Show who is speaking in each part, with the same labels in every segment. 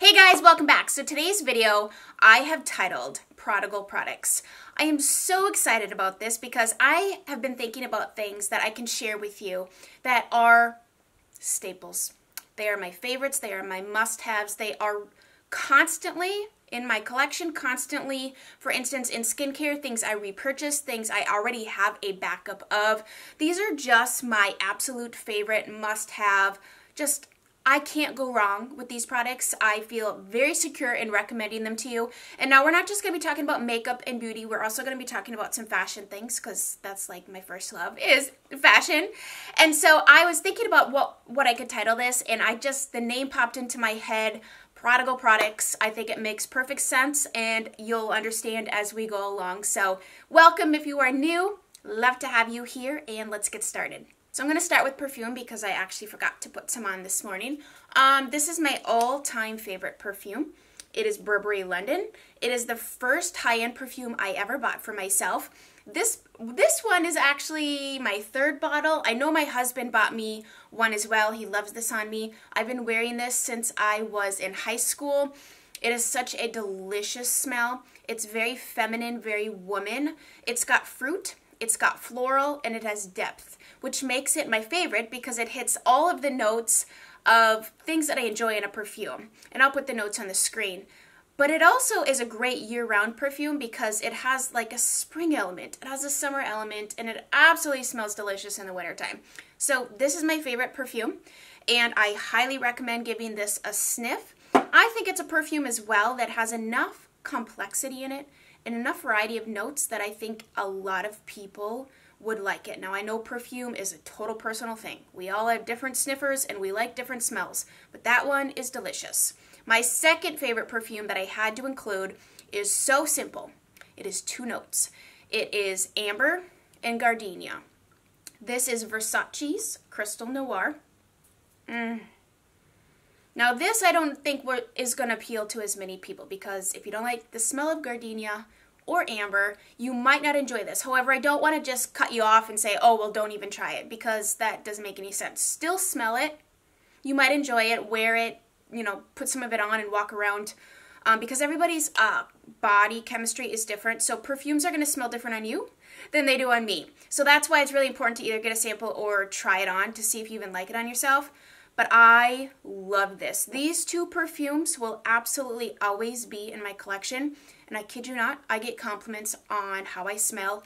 Speaker 1: Hey guys, welcome back. So today's video I have titled Prodigal Products. I am so excited about this because I have been thinking about things that I can share with you that are staples. They are my favorites, they are my must-haves, they are constantly in my collection, constantly, for instance, in skincare, things I repurchase, things I already have a backup of. These are just my absolute favorite must-have, just I can't go wrong with these products. I feel very secure in recommending them to you. And now we're not just going to be talking about makeup and beauty. We're also going to be talking about some fashion things because that's like my first love is fashion. And so I was thinking about what I could title this, and the name popped into my head, Prodigal Products. I think it makes perfect sense and you'll understand as we go along. So welcome if you are new. Love to have you here, and let's get started. So I'm going to start with perfume because I actually forgot to put some on this morning. This is my all-time favorite perfume. It is Burberry London. It is the first high-end perfume I ever bought for myself. This one is actually my third bottle. I know my husband bought me one as well. He loves this on me. I've been wearing this since I was in high school. It is such a delicious smell. It's very feminine, very woman. It's got fruit, it's got floral, and it has depth, which makes it my favorite because it hits all of the notes of things that I enjoy in a perfume. And I'll put the notes on the screen. But it also is a great year-round perfume because it has like a spring element, it has a summer element, and it absolutely smells delicious in the wintertime. So this is my favorite perfume, and I highly recommend giving this a sniff. I think it's a perfume as well that has enough complexity in it and enough variety of notes that I think a lot of people would like it. Now I know perfume is a total personal thing. We all have different sniffers and we like different smells, but that one is delicious. My second favorite perfume that I had to include is so simple. It is 2 notes. It is amber and gardenia. This is Versace's Crystal Noir. Now this I don't think is going to appeal to as many people because if you don't like the smell of gardenia or amber, you might not enjoy this. However, I don't want to just cut you off and say, oh, well, don't even try it, because that doesn't make any sense. Still smell it. You might enjoy it, wear it, put some of it on and walk around, because everybody's body chemistry is different. So perfumes are going to smell different on you than they do on me. So that's why it's really important to either get a sample or try it on to see if you even like it on yourself. But I love this. These 2 perfumes will absolutely always be in my collection. And I kid you not, I get compliments on how I smell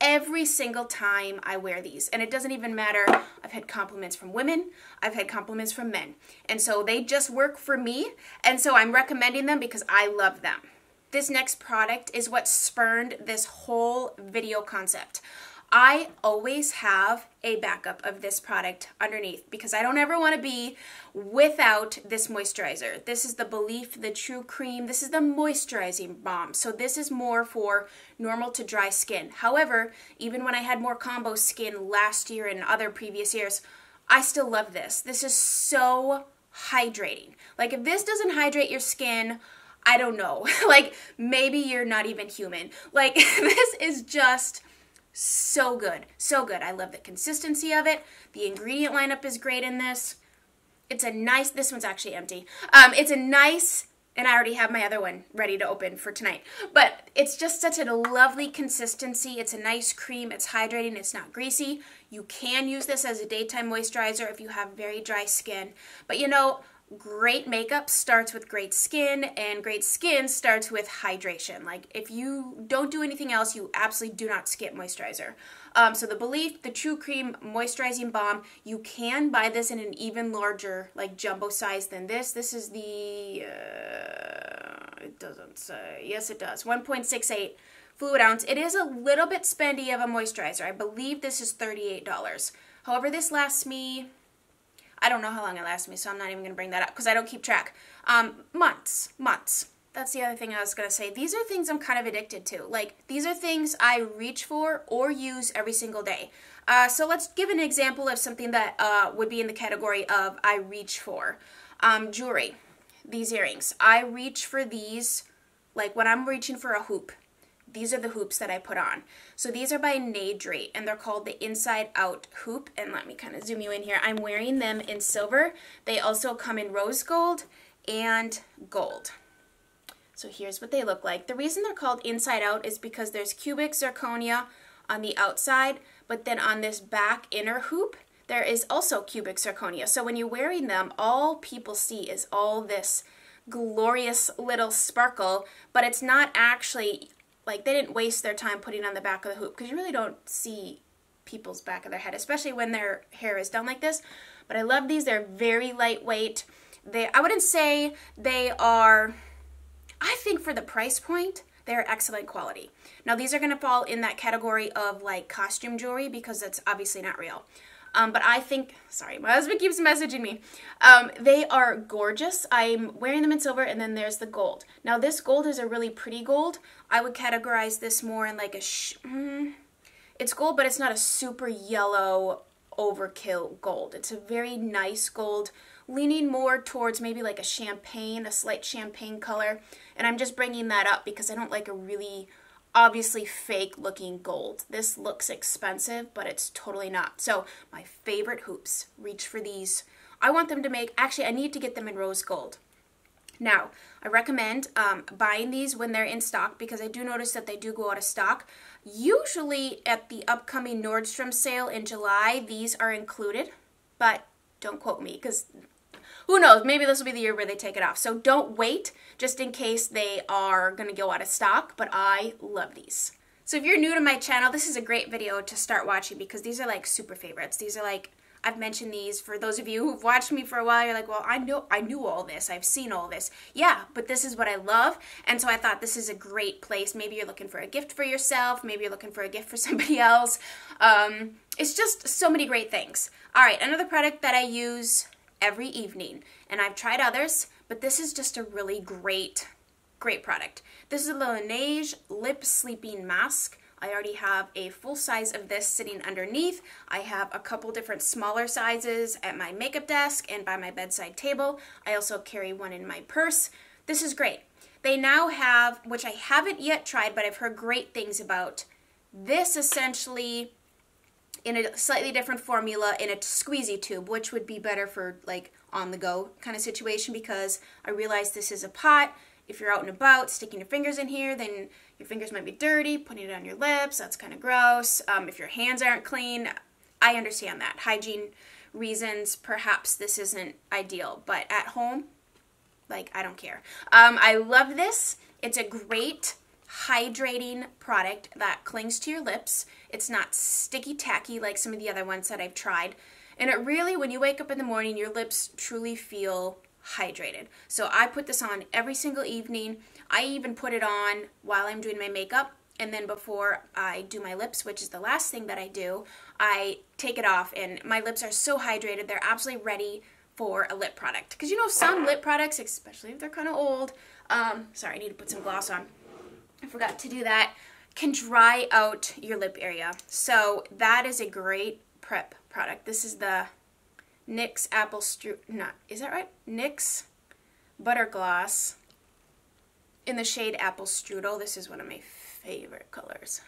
Speaker 1: every single time I wear these. And it doesn't even matter. I've had compliments from women. I've had compliments from men. And so they just work for me. And so I'm recommending them because I love them. This next product is what spurned this whole video concept. I always have a backup of this product underneath because I don't ever want to be without this moisturizer. This is the Belief, the True Cream. This is the moisturizing balm. So this is more for normal to dry skin. However, even when I had more combo skin last year and other previous years, I still love this. This is so hydrating. Like if this doesn't hydrate your skin, I don't know. Like maybe you're not even human. Like this is just so good, so good. I love the consistency of it. The ingredient lineup is great in this. It's a nice, this one's actually empty. It's a nice, and I already have my other one ready to open for tonight. But it's just such a lovely consistency. It's a nice cream. It's hydrating. It's not greasy. You can use this as a daytime moisturizer if you have very dry skin. But great makeup starts with great skin, and great skin starts with hydration. Like if you don't do anything else, you absolutely do not skip moisturizer. So the Belief, the True Cream Moisturizing Balm, you can buy this in an even larger, like jumbo size than this. This is the, it doesn't say, yes it does, 1.68 fluid ounce. It is a little bit spendy of a moisturizer. I believe this is $38. However, this lasts me, I don't know how long it lasts me, so I'm not even going to bring that up because I don't keep track. Months. That's the other thing I was going to say. These are things I'm kind of addicted to. Like, these are things I reach for or use every single day. So let's give an example of something that would be in the category of I reach for. Jewelry. These earrings. I reach for these, like when I'm reaching for a hoop. These are the hoops that I put on. So these are by Nadri, and they're called the Inside Out Hoop. And let me kind of zoom you in here. I'm wearing them in silver. They also come in rose gold and gold. So here's what they look like. The reason they're called inside out is because there's cubic zirconia on the outside, but then on this back inner hoop, there is also cubic zirconia. So when you're wearing them, all people see is all this glorious little sparkle, but it's not actually, like, they didn't waste their time putting on the back of the hoop, because you really don't see people's back of their head, especially when their hair is done like this. But I love these. They're very lightweight. I wouldn't say they are, I think for the price point, they're excellent quality. Now these are going to fall in that category of like costume jewelry because it's obviously not real. But I think, sorry, my husband keeps messaging me. They are gorgeous. I'm wearing them in silver, and then there's the gold. Now this gold is a really pretty gold. I would categorize this more in like a, it's gold, but it's not a super yellow overkill gold. It's a very nice gold, leaning more towards maybe like a champagne, a slight champagne color. And I'm just bringing that up because I don't like a really obviously fake looking gold. This looks expensive, but it's totally not. So my favorite hoops, reach for these. I want them to make, actually I need to get them in rose gold. Now, I recommend buying these when they're in stock because I do notice that they do go out of stock. Usually at the upcoming Nordstrom sale in July, these are included, but don't quote me because who knows, maybe this will be the year where they take it off. So don't wait just in case they are going to go out of stock, but I love these. So if you're new to my channel, this is a great video to start watching because these are like super favorites. These are like, I've mentioned these for those of you who've watched me for a while. You're like, well, I knew all this. I've seen all this. Yeah, but this is what I love. And so I thought this is a great place. Maybe you're looking for a gift for yourself. Maybe you're looking for a gift for somebody else. It's just so many great things. All right, another product that I use every evening, and I've tried others, but this is just a really great product. This is a Laneige Lip Sleeping Mask. I already have a full size of this sitting underneath. I have a couple different smaller sizes at my makeup desk and by my bedside table. I also carry one in my purse. This is great. They now have, which I haven't yet tried, but I've heard great things about, this essentially in a slightly different formula in a squeezy tube, which would be better for like on the go kind of situation because I realize this is a pot. If you're out and about, sticking your fingers in here, then your fingers might be dirty, putting it on your lips, that's kind of gross. If your hands aren't clean, I understand that. Hygiene reasons, perhaps this isn't ideal, but at home, like, I don't care. I love this. It's a great hydrating product that clings to your lips. It's not sticky tacky like some of the other ones that I've tried. And it really, when you wake up in the morning, your lips truly feel hydrated. So I put this on every single evening. I even put it on while I'm doing my makeup, and then before I do my lips, which is the last thing that I do, I take it off, and my lips are so hydrated, they're absolutely ready for a lip product. Because you know, some lip products, especially if they're kind of old, sorry, I need to put some gloss on. I forgot to do that, can dry out your lip area. So that is a great prep product. This is the NYX Apple Strudel, is that right? NYX Butter Gloss in the shade Apple Strudel. This is one of my favorite colors.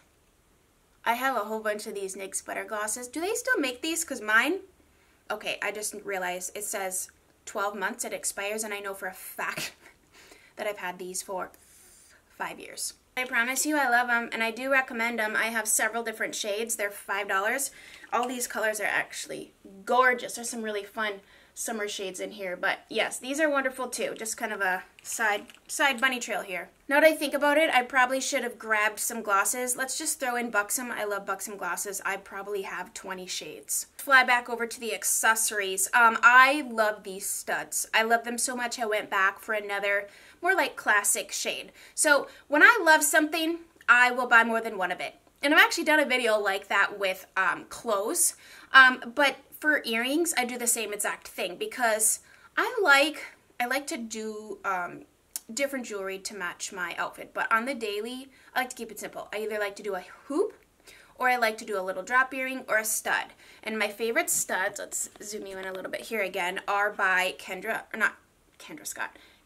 Speaker 1: I have a whole bunch of these NYX Butter Glosses. Do they still make these? Because mine, okay, I just realized it says 12 months it expires, and I know for a fact that I've had these for 5 years. I promise you I love them, and I do recommend them. I have several different shades. They're $5. All these colors are actually gorgeous. There's some really fun summer shades in here, but yes, these are wonderful too. Just kind of a side bunny trail here. Now that I think about it, I probably should have grabbed some glosses. Let's just throw in Buxom. I love Buxom glosses. I probably have 20 shades. Fly back over to the accessories. I love these studs. I love them so much I went back for another more like classic shade. So when I love something, I will buy more than one of it. And I've actually done a video like that with clothes. But for earrings, I do the same exact thing because I like to do different jewelry to match my outfit. But on the daily, I like to keep it simple. I either like to do a hoop, or I like to do a little drop earring or a stud. And my favorite studs, let's zoom you in a little bit here again, are by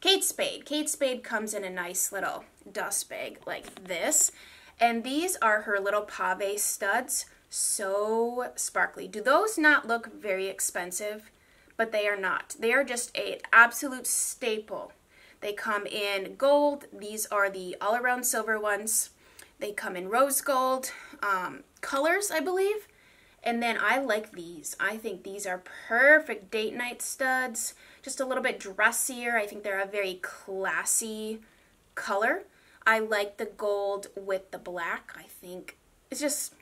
Speaker 1: Kate Spade. Kate Spade comes in a nice little dust bag like this. And these are her little pave studs. So sparkly. Do those not look very expensive? but they are not. They are just an absolute staple. They come in gold. These are the all-around silver ones. They come in rose gold colors, I believe. And then I like these. I think these are perfect date night studs. Just a little bit dressier. I think they're a very classy color. I like the gold with the black. I just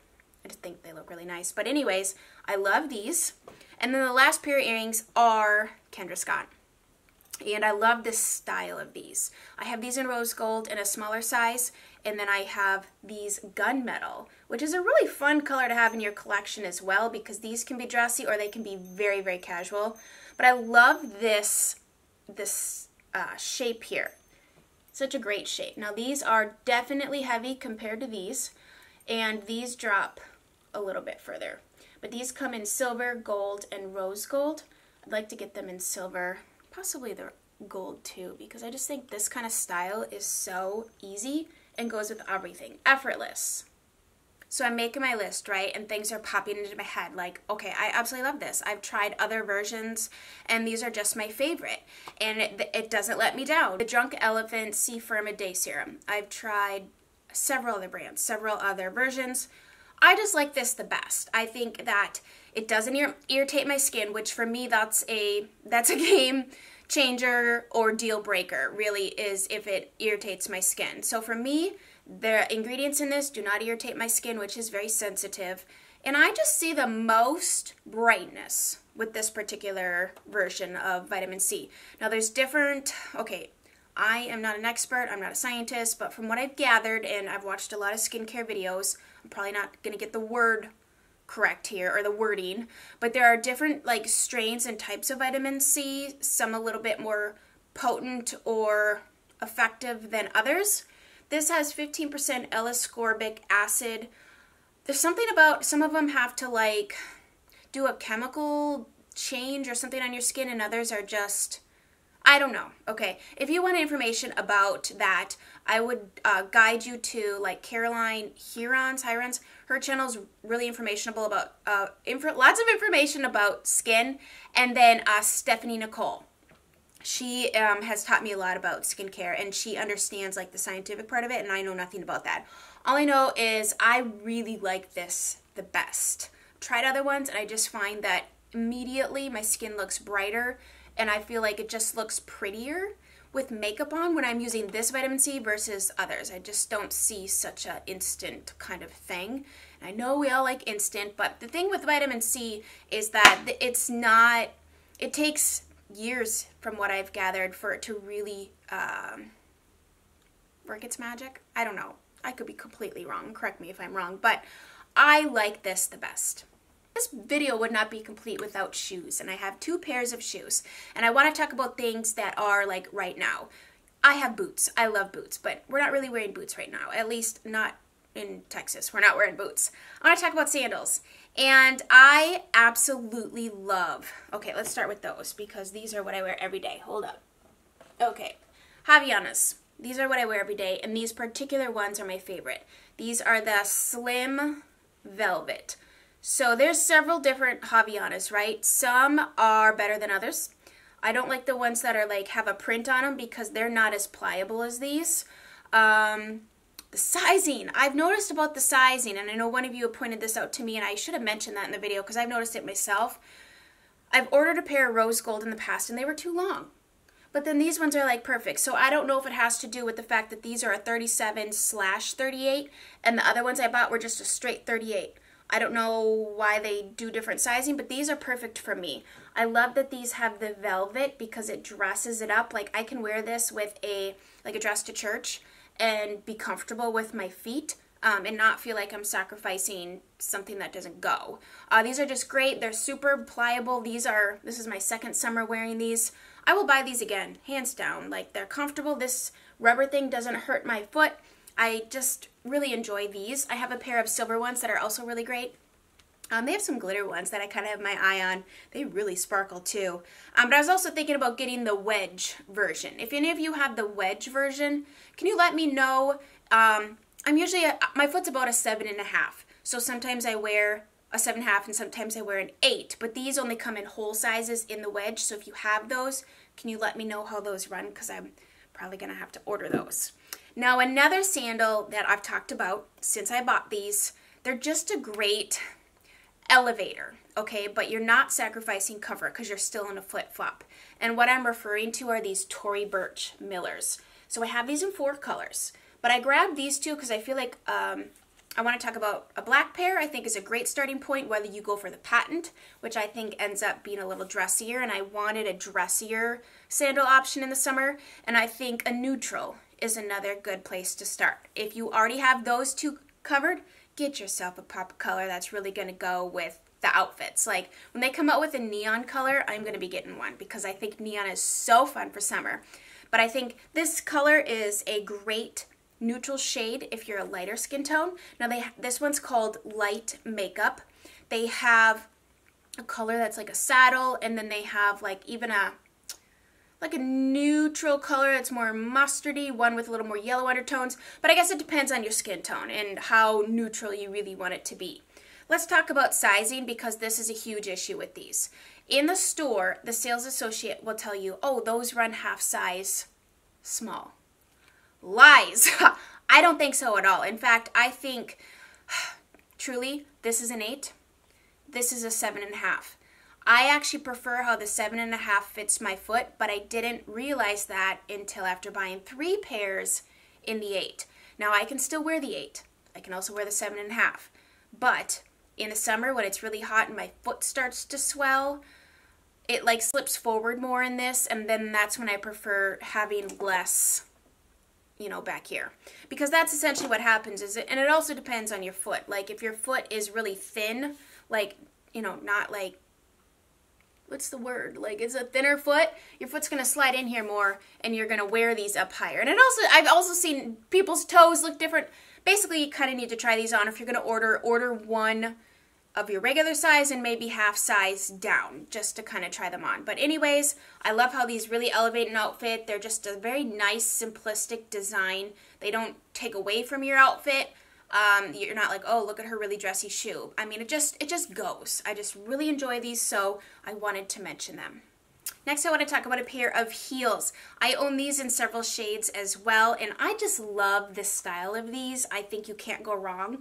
Speaker 1: think they look really nice. But anyways, I love these. And then the last pair of earrings are Kendra Scott. And I love this style of these. I have these in rose gold in a smaller size, and then I have these gunmetal, which is a really fun color to have in your collection as well, because these can be dressy or they can be very, very casual. But I love this shape here. Such a great shape. Now these are definitely heavy compared to these, and these drop a little bit further. But these come in silver, gold, and rose gold. I'd like to get them in silver, possibly the gold too, because I just think this kind of style is so easy and goes with everything. Effortless. So I'm making my list, right? And things are popping into my head like, okay, I absolutely love this. I've tried other versions and these are just my favorite. And it doesn't let me down. The Drunk Elephant Sea Firma Day Serum. I've tried several other brands, several other versions. I just like this the best. I think that it doesn't irritate my skin, which for me that's a game changer or deal breaker, really, is if it irritates my skin. So for me, the ingredients in this do not irritate my skin, which is very sensitive. And I just see the most brightness with this particular version of vitamin C. Now there's different, okay, I am not an expert, I'm not a scientist, but from what I've gathered, and I've watched a lot of skincare videos, I'm probably not going to get the word correct here, or the wording, but there are different like strains and types of vitamin C, some a little bit more potent or effective than others. This has 15% L-ascorbic acid. There's something about, some of them have to like do a chemical change or something on your skin, and others are just, I don't know. Okay, if you want information about that, I would guide you to like Caroline Hirons. Her channel's really informational about lots of information about skin, and then Stephanie Nicole. She has taught me a lot about skincare, and she understands like the scientific part of it, and I know nothing about that. All I know is I really like this the best. I've tried other ones, and I just find that immediately my skin looks brighter, and I feel like it just looks prettier with makeup on when I'm using this vitamin C versus others. I just don't see such an instant kind of thing. And I know we all like instant, but the thing with vitamin C is that it's not, it takes years from what I've gathered for it to really work its magic. I don't know. I could be completely wrong. Correct me if I'm wrong, but I like this the best. This video would not be complete without shoes, and I have 2 pairs of shoes, and I want to talk about things that are like right now. I have boots. I love boots, but we're not really wearing boots right now, at least not in Texas. We're not wearing boots. I want to talk about sandals, and I absolutely love, okay, let's start with those because these are what I wear every day. Hold up. Okay, Havaianas. These are what I wear every day, and these particular ones are my favorite. These are the Slim Velvet. So there's several different Havaianas, right? Some are better than others. I don't like the ones that are like have a print on them because they're not as pliable as these. The sizing, I've noticed about the sizing, and I know one of you pointed this out to me, and I should have mentioned that in the video because I've noticed it myself. I've ordered a pair of rose gold in the past, and they were too long. But then these ones are like perfect. So I don't know if it has to do with the fact that these are a 37/38, and the other ones I bought were just a straight 38. I don't know why they do different sizing, but these are perfect for me. I love that these have the velvet because it dresses it up. Like I can wear this with a dress to church and be comfortable with my feet and not feel like I'm sacrificing something that doesn't go. These are just great. They're super pliable. This is my 2nd summer wearing these. I will buy these again, hands down. Like they're comfortable. This rubber thing doesn't hurt my foot. I just really enjoy these. I have a pair of silver ones that are also really great. They have some glitter ones that I kind of have my eye on. They really sparkle too. But I was also thinking about getting the wedge version. If any of you have the wedge version, can you let me know? I'm usually, my foot's about a 7.5. So sometimes I wear a 7.5 and sometimes I wear an 8, but these only come in whole sizes in the wedge. So if you have those, can you let me know how those run? Because I'm probably going to have to order those. Now another sandal that I've talked about since I bought these, they're just a great elevator, okay? But you're not sacrificing comfort because you're still in a flip-flop. And what I'm referring to are these Tory Burch Millers. So I have these in 4 colors, but I grabbed these 2 because I feel like I want to talk about a black pair. I think is a great starting point, whether you go for the patent, which I think ends up being a little dressier, and I wanted a dressier sandal option in the summer, and I think a neutral is another good place to start. If you already have those 2 covered, get yourself a pop of color that's really going to go with the outfits. Like when they come out with a neon color, I'm going to be getting one because I think neon is so fun for summer. But I think this color is a great neutral shade if you're a lighter skin tone. Now this one's called Light Makeup. They have a color that's like a saddle, and then they have like even a neutral color that's more mustardy, one with a little more yellow undertones, but I guess it depends on your skin tone and how neutral you really want it to be. Let's talk about sizing because this is a huge issue with these. In the store, the sales associate will tell you, oh, those run half size small. Lies. I don't think so at all. In fact, I think truly this is an 8. This is a 7.5. I actually prefer how the 7.5 fits my foot, but I didn't realize that until after buying 3 pairs in the 8. Now I can still wear the 8. I can also wear the 7.5. But in the summer when it's really hot and my foot starts to swell, it like slips forward more in this, and then that's when I prefer having less, you know, back here. Because that's essentially what happens, and it also depends on your foot. Like if your foot is really thin, like, you know, not like, what's the word? Like it's a thinner foot, your foot's going to slide in here more and you're going to wear these up higher. And I've also seen people's toes look different. Basically, you kind of need to try these on. If you're going to order one of your regular size and maybe half size down just to kind of try them on. But anyways, I love how these really elevate an outfit. They're just a very nice, simplistic design. They don't take away from your outfit. You're not like, oh, look at her really dressy shoe. I mean, it just goes. I just really enjoy these, so I wanted to mention them. Next, I want to talk about a pair of heels. I own these in several shades as well, and I just love the style of these. I think you can't go wrong.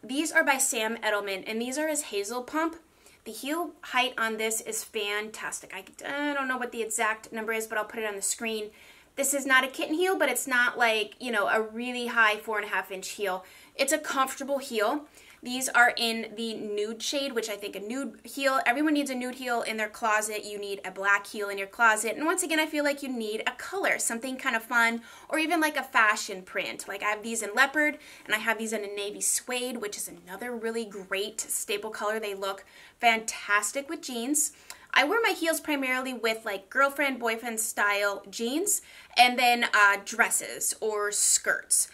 Speaker 1: These are by Sam Edelman, and these are his Hazel Pump. The heel height on this is fantastic. I don't know what the exact number is, but I'll put it on the screen. This is not a kitten heel, but it's not like, you know, a really high 4.5-inch heel. It's a comfortable heel. These are in the nude shade, which I think a nude heel, everyone needs a nude heel in their closet. You need a black heel in your closet. And once again, I feel like you need a color, something kind of fun, or even like a fashion print. Like I have these in leopard, and I have these in a navy suede, which is another really great staple color. They look fantastic with jeans. I wear my heels primarily with like girlfriend, boyfriend style jeans, and then dresses or skirts.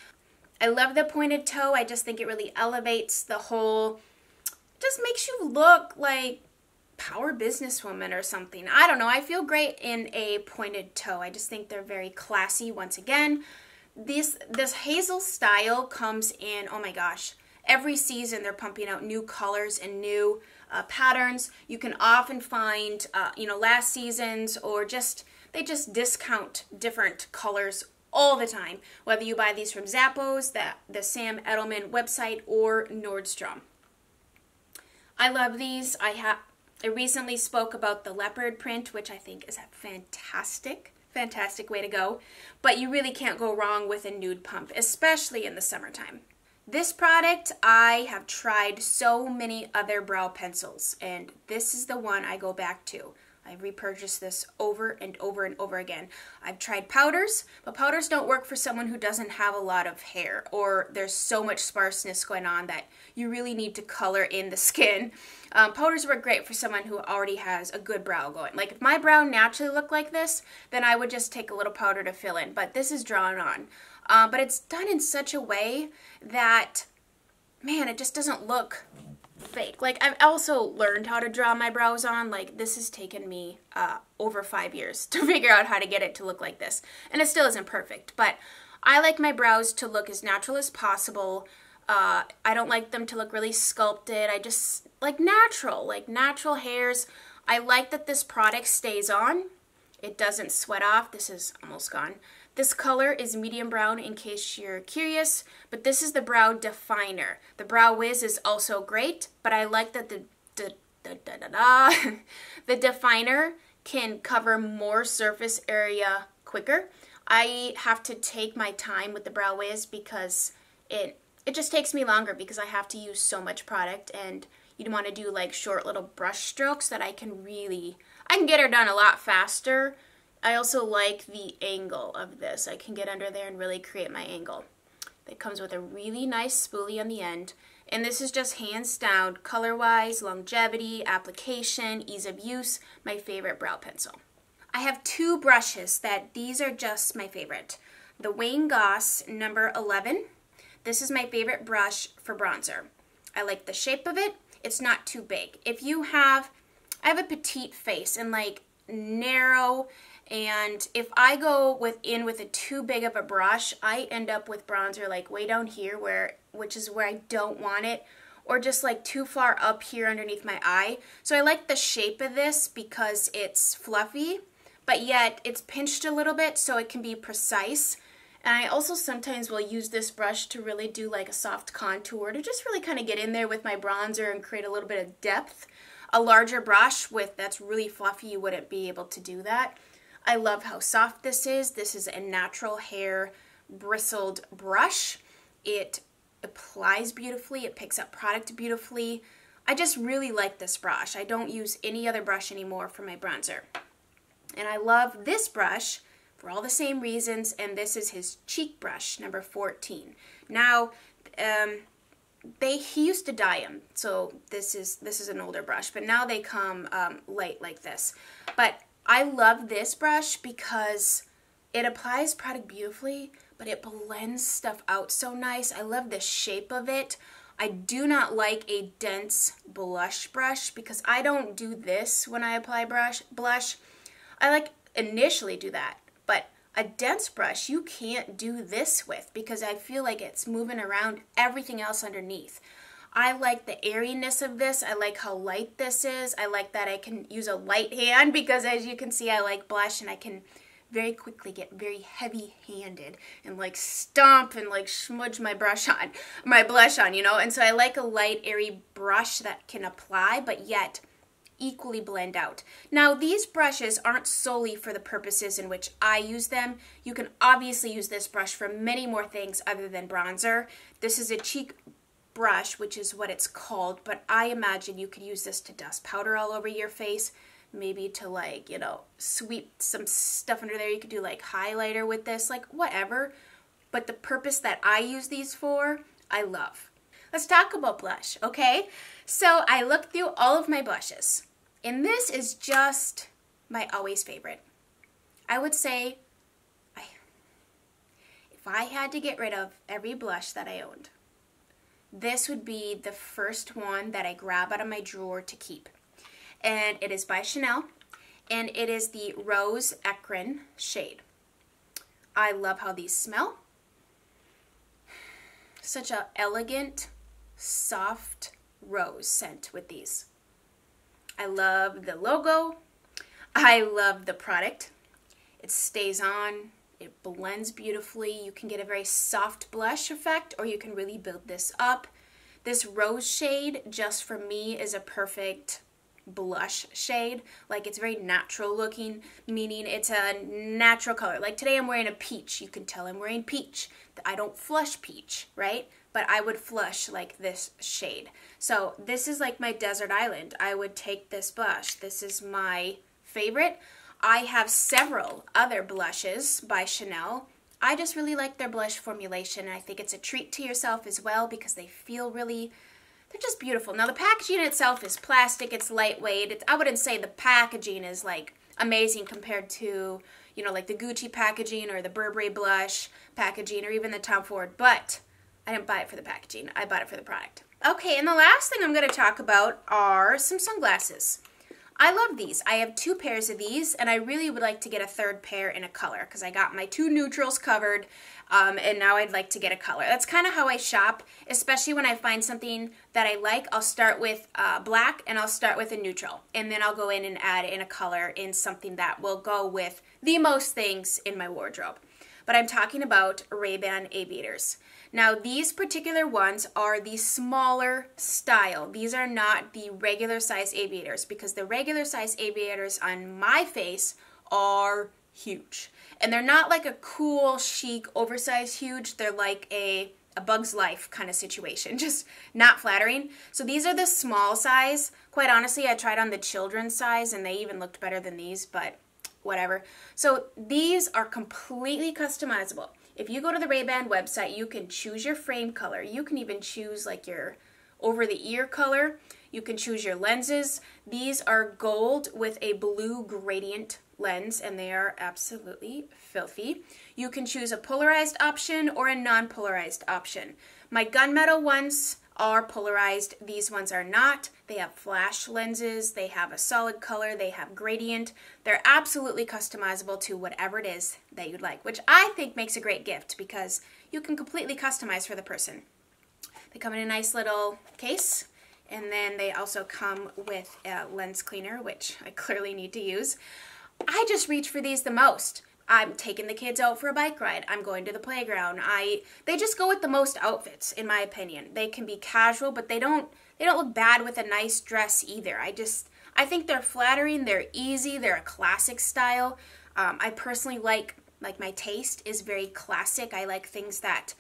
Speaker 1: I love the pointed toe. I just think it really elevates the whole, just makes you look like power businesswoman or something. I don't know. I feel great in a pointed toe. I just think they're very classy once again. This hazel style comes in, oh my gosh, every season they're pumping out new colors and new patterns. You can often find, you know, last season's or they just discount different colors all the time, whether you buy these from Zappos, the Sam Edelman website, or Nordstrom. I love these. I recently spoke about the leopard print, which I think is a fantastic way to go. But you really can't go wrong with a nude pump, especially in the summertime. This product, I have tried so many other brow pencils, and this is the one I go back to. I've repurchased this over and over and over again. I've tried powders, but powders don't work for someone who doesn't have a lot of hair, or there's so much sparseness going on that you really need to color in the skin. Powders work great for someone who already has a good brow going. Like if my brow naturally looked like this, then I would just take a little powder to fill in, but this is drawn on. But it's done in such a way that, man, it just doesn't look fake. Like I've also learned how to draw my brows on. Like this has taken me over 5 years to figure out how to get it to look like this, and it still isn't perfect, but I like my brows to look as natural as possible I don't like them to look really sculpted. I just like natural hairs. I like that this product stays on. It doesn't sweat off. This is almost gone. This color is medium brown in case you're curious, but this is the brow definer. The Brow Wiz is also great, but I like that the definer can cover more surface area quicker. I have to take my time with the Brow Wiz because it just takes me longer because I have to use so much product, and you want to do like short little brush strokes that I can get her done a lot faster. I also like the angle of this. I can get under there and really create my angle. It comes with a really nice spoolie on the end. And this is just hands down, color-wise, longevity, application, ease of use, my favorite brow pencil. I have two brushes these are just my favorite. The Wayne Goss number 11. This is my favorite brush for bronzer. I like the shape of it. It's not too big. I have a petite face and like narrow, and if I go with a too big of a brush, I end up with bronzer like way down here which is where I don't want it, or just like too far up here underneath my eye. So I like the shape of this because it's fluffy, but yet it's pinched a little bit so it can be precise. And I also sometimes will use this brush to really do like a soft contour to just really kind of get in there with my bronzer and create a little bit of depth. A larger brush that's really fluffy, you wouldn't be able to do that. I love how soft this is. This is a natural hair bristled brush. It applies beautifully. It picks up product beautifully. I just really like this brush. I don't use any other brush anymore for my bronzer. And I love this brush for all the same reasons, and this is his cheek brush, number 14. Now, he used to dye them, so this is an older brush, but now they come light like this. But I love this brush because it applies product beautifully, but it blends stuff out so nice. I love the shape of it. I do not like a dense blush brush because I don't do this when I apply blush. I like initially do that, but a dense brush you can't do this with because I feel like it's moving around everything else underneath. I like the airiness of this. I like how light this is. I like that I can use a light hand because, as you can see, I like blush and I can very quickly get very heavy-handed and like stomp and like smudge my blush on, you know? And so I like a light, airy brush that can apply but yet equally blend out. Now, these brushes aren't solely for the purposes in which I use them. You can obviously use this brush for many more things other than bronzer. This is a cheek brush, which is what it's called, but I imagine you could use this to dust powder all over your face, maybe to like, you know, sweep some stuff under there. You could do like highlighter with this, like whatever. But the purpose that I use these for, I love. Let's talk about blush, okay? So I looked through all of my blushes, and this is just my always favorite. I would say if I had to get rid of every blush that I owned, this would be the first one that I grab out of my drawer to keep. And it is by Chanel, and it is the Rose Ecrin shade. I love how these smell. Such an elegant, soft rose scent with these. I love the logo. I love the product. It stays on. It blends beautifully. You can get a very soft blush effect, or you can really build this up. This rose shade, just for me, is a perfect blush shade. Like, it's very natural looking, meaning it's a natural color. Like today I'm wearing a peach. You can tell I'm wearing peach. I don't flush peach, right? But I would flush like this shade. So this is like my desert island. I would take this blush. This is my favorite. I have several other blushes by Chanel. I just really like their blush formulation, and I think it's a treat to yourself as well because they feel really, they're just beautiful. Now the packaging itself is plastic, it's lightweight. I wouldn't say the packaging is like amazing compared to, you know, like the Gucci packaging or the Burberry blush packaging or even the Tom Ford, but I didn't buy it for the packaging. I bought it for the product. Okay, and the last thing I'm going to talk about are some sunglasses. I love these. I have 2 pairs of these, and I really would like to get a 3rd pair in a color because I got my 2 neutrals covered, and now I'd like to get a color. That's kind of how I shop, especially when I find something that I like. I'll start with black, and I'll start with a neutral, and then I'll go in and add in a color in something that will go with the most things in my wardrobe. But I'm talking about Ray-Ban Aviators. Now, these particular ones are the smaller style. These are not the regular size aviators because the regular size aviators on my face are huge. And they're not like a cool, chic, oversized huge. They're like a Bug's Life kind of situation, just not flattering. So these are the small size. Quite honestly, I tried on the children's size and they even looked better than these, but whatever. So these are completely customizable. If you go to the Ray-Ban website, you can choose your frame color. You can even choose like your over-the-ear color. You can choose your lenses. These are gold with a blue gradient lens, and they are absolutely filthy. You can choose a polarized option or a non-polarized option. My gunmetal ones are polarized. These ones are not. They have flash lenses. They have a solid color. They have gradient. They're absolutely customizable to whatever it is that you'd like, which I think makes a great gift because you can completely customize for the person. They come in a nice little case, and then they also come with a lens cleaner, which I clearly need to use. I just reach for these the most. I'm taking the kids out for a bike ride. I'm going to the playground. They just go with the most outfits, in my opinion. They can be casual, but they don't look bad with a nice dress either. I think they're flattering. They're easy. They're a classic style. I personally like my taste is very classic. I like things that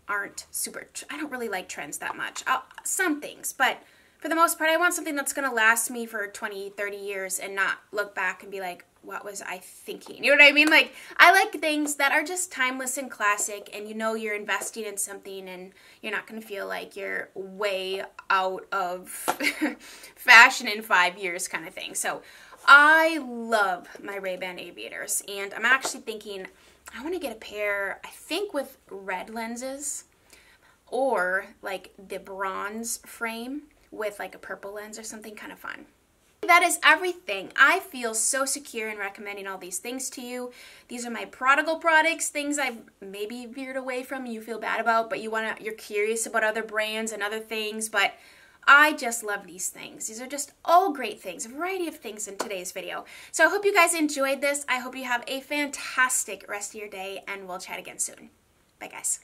Speaker 1: aren't super. I don't really like trends that much. Some things, but for the most part, I want something that's going to last me for 20, 30 years and not look back and be like, what was I thinking? You know what I mean? Like, I like things that are just timeless and classic, and you know you're investing in something and you're not going to feel like you're way out of fashion in 5 years kind of thing. So I love my Ray-Ban Aviators, and I'm actually thinking I want to get a pair, I think with red lenses or like the bronze frame with like a purple lens or something, kind of fun. That is everything. I feel so secure in recommending all these things to you. These are my prodigal products, things I've maybe veered away from and you feel bad about, but you're curious about other brands and other things, but I just love these things. These are just all great things, a variety of things in today's video. So I hope you guys enjoyed this. I hope you have a fantastic rest of your day, and we'll chat again soon. Bye, guys.